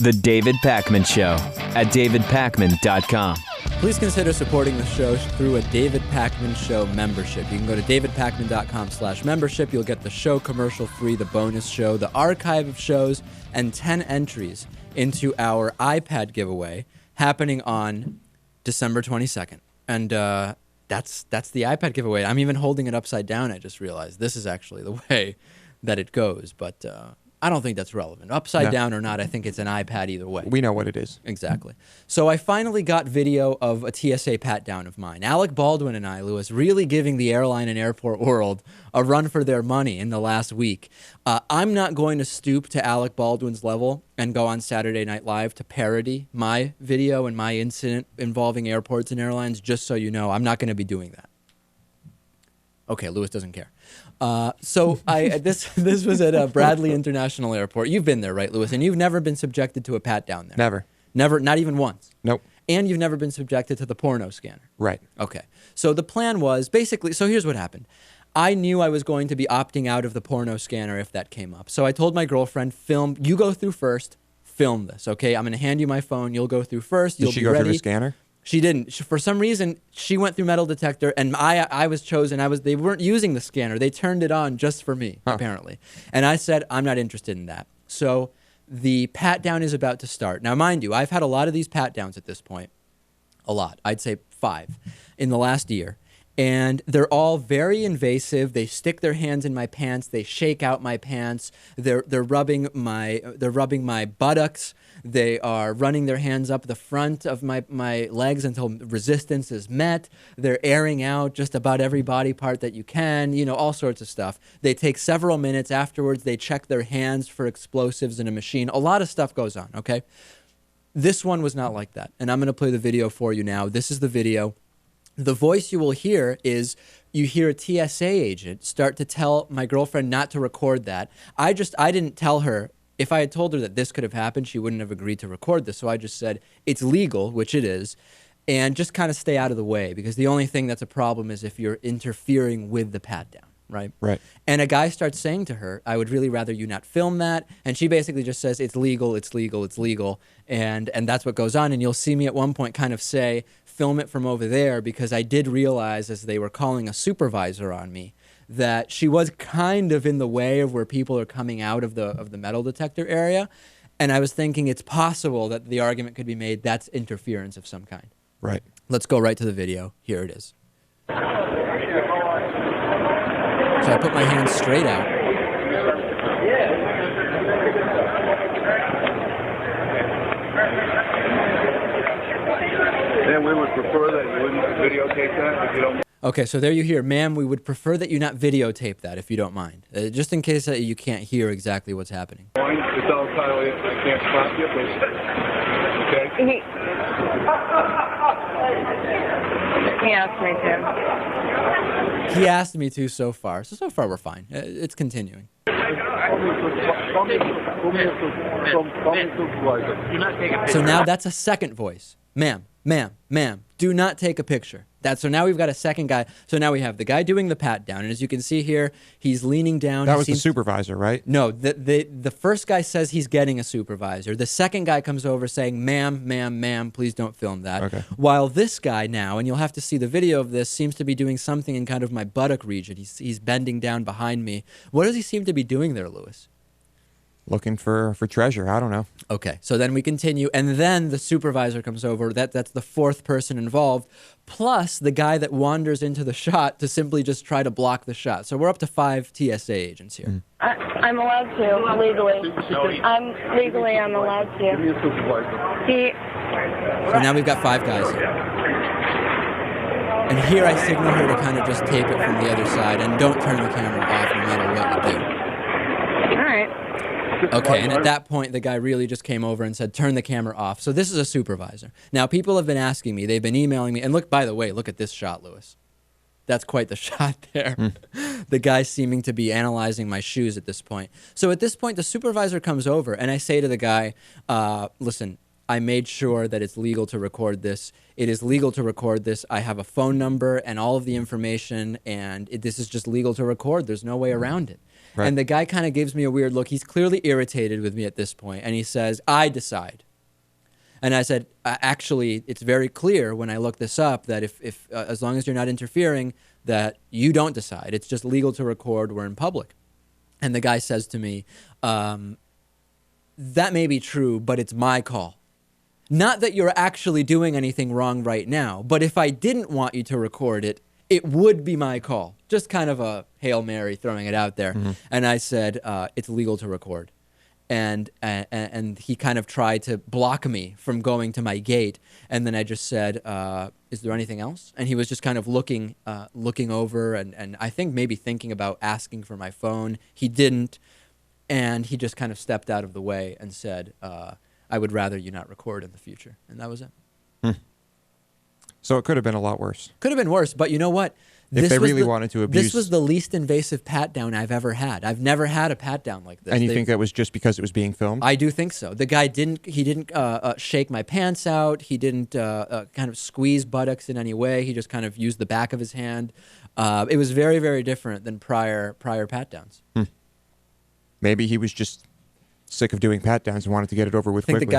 The David Pakman Show at davidpakman.com. Please consider supporting the show through a David Pakman Show membership. You can go to davidpakman.com/membership. You'll get the show commercial-free, the bonus show, the archive of shows, and 10 entries into our iPad giveaway happening on December 22nd. And that's the iPad giveaway. I'm even holding it upside down, I just realized. This is actually the way that it goes, but I don't think that's relevant. Upside down or not, I think it's an iPad either way. We know what it is. Exactly. So I finally got video of a TSA pat-down of mine. Alec Baldwin and I, Lewis, really giving the airline and airport world a run for their money in the last week. I'm not going to stoop to Alec Baldwin's level and go on Saturday Night Live to parody my video and my incident involving airports and airlines, just so you know. I'm not going to be doing that. Okay, Lewis doesn't care. So this was at Bradley International Airport. You've been there, right, Lewis? And you've never been subjected to a pat-down there? Never. Never, not even once? Nope. And you've never been subjected to the porno scanner? Right. Okay. So the plan was basically, so here's what happened. I knew I was going to be opting out of the porno scanner if that came up. So I told my girlfriend, you go through first, film this, okay? I'm going to hand you my phone. You'll go through first. Did she go through the scanner? She didn't. For some reason, she went through metal detector, and I was chosen. They weren't using the scanner. They turned it on just for me, apparently. And I said, I'm not interested in that. So the pat-down is about to start. Now, mind you, I've had a lot of these pat-downs at this point. A lot. I'd say 5 in the last year. And they're all very invasive. They stick their hands in my pants. They shake out my pants. They're rubbing my buttocks. They are running their hands up the front of my legs until resistance is met. They're airing out just about every body part that you can, you know, all sorts of stuff. They take several minutes afterwards. They check their hands for explosives in a machine. A lot of stuff goes on, okay? This one was not like that. And I'm going to play the video for you now. This is the video. The voice you will hear is you hear a TSA agent start to tell my girlfriend not to record that. I didn't tell her. If I had told her that this could have happened, she wouldn't have agreed to record this. So I just said, it's legal, which it is, and just kind of stay out of the way, because the only thing that's a problem is if you're interfering with the pat-down, right? Right. And a guy starts saying to her, I would really rather you not film that. And she basically just says, it's legal, it's legal, it's legal. And that's what goes on. And you'll see me at one point kind of say, film it from over there, because I did realize as they were calling a supervisor on me that she was kind of in the way of where people are coming out of the metal detector area. And I was thinking it's possible that the argument could be made that's interference of some kind. Right. Let's go right to the video. Here it is. So I put my hands straight out. Then we would prefer that you wouldn't videotape that if you don't. Okay, so there you hear, ma'am, we would prefer that you not videotape that if you don't mind, just in case you can't hear exactly what's happening. It's all entirely, I can't stop you, but, okay? He asked me to. He asked me to so far. So far we're fine. It's continuing. So now that's a second voice. Ma'am, ma'am, ma'am, do not take a picture. So now we've got a second guy. So now we have the guy doing the pat down, and as you can see here, he's leaning down. That was the supervisor, right? No, the first guy says he's getting a supervisor. The second guy comes over saying, ma'am, ma'am, ma'am, please don't film that. Okay. While this guy now, and you'll have to see the video of this, seems to be doing something in kind of my buttock region. He's bending down behind me. What does he seem to be doing there, Lewis? Looking for treasure. I don't know. Okay, so then we continue, and then the supervisor comes over. That's the fourth person involved, plus the guy that wanders into the shot to simply just try to block the shot. So we're up to 5 TSA agents here. I'm allowed to, legally. I'm allowed to. Give me a supervisor. So now we've got 5 guys here. And here I signal her to kind of just tape it from the other side, and don't turn the camera off no matter what you do. All right. Okay, and at that point, the guy really just came over and said, turn the camera off. So this is a supervisor. Now, people have been asking me, they've been emailing me, and look, by the way, look at this shot, Lewis. That's quite the shot there. The guy seeming to be analyzing my shoes at this point. So at this point, the supervisor comes over, and I say to the guy, listen, I made sure that it's legal to record this. It is legal to record this. I have a phone number and all of the information, and this is just legal to record. There's no way around it. Right. And the guy kind of gives me a weird look. He's clearly irritated with me at this point, and he says, "I decide." And I said, "Actually, it's very clear when I look this up that if as long as you're not interfering, that you don't decide. It's just legal to record. We're in public." And the guy says to me, "That may be true, but it's my call. Not that you're actually doing anything wrong right now, but if I didn't want you to record it, it would be my call." Just kind of a Hail Mary, throwing it out there. And I said, "It's legal to record." And he kind of tried to block me from going to my gate. And then I just said, "Is there anything else?" And he was just kind of looking over and I think maybe thinking about asking for my phone. He didn't. And he just kind of stepped out of the way and said, "I would rather you not record in the future." And that was it. So it could have been a lot worse. Could have been worse, but you know what? If they really wanted to abuse... This was the least invasive pat-down I've ever had. I've never had a pat-down like this. And you think that was just because it was being filmed? I do think so. The guy didn't shake my pants out. He didn't kind of squeeze buttocks in any way. He just kind of used the back of his hand. It was very, very different than prior pat-downs. Maybe he was just sick of doing pat-downs and wanted to get it over with quickly. The guy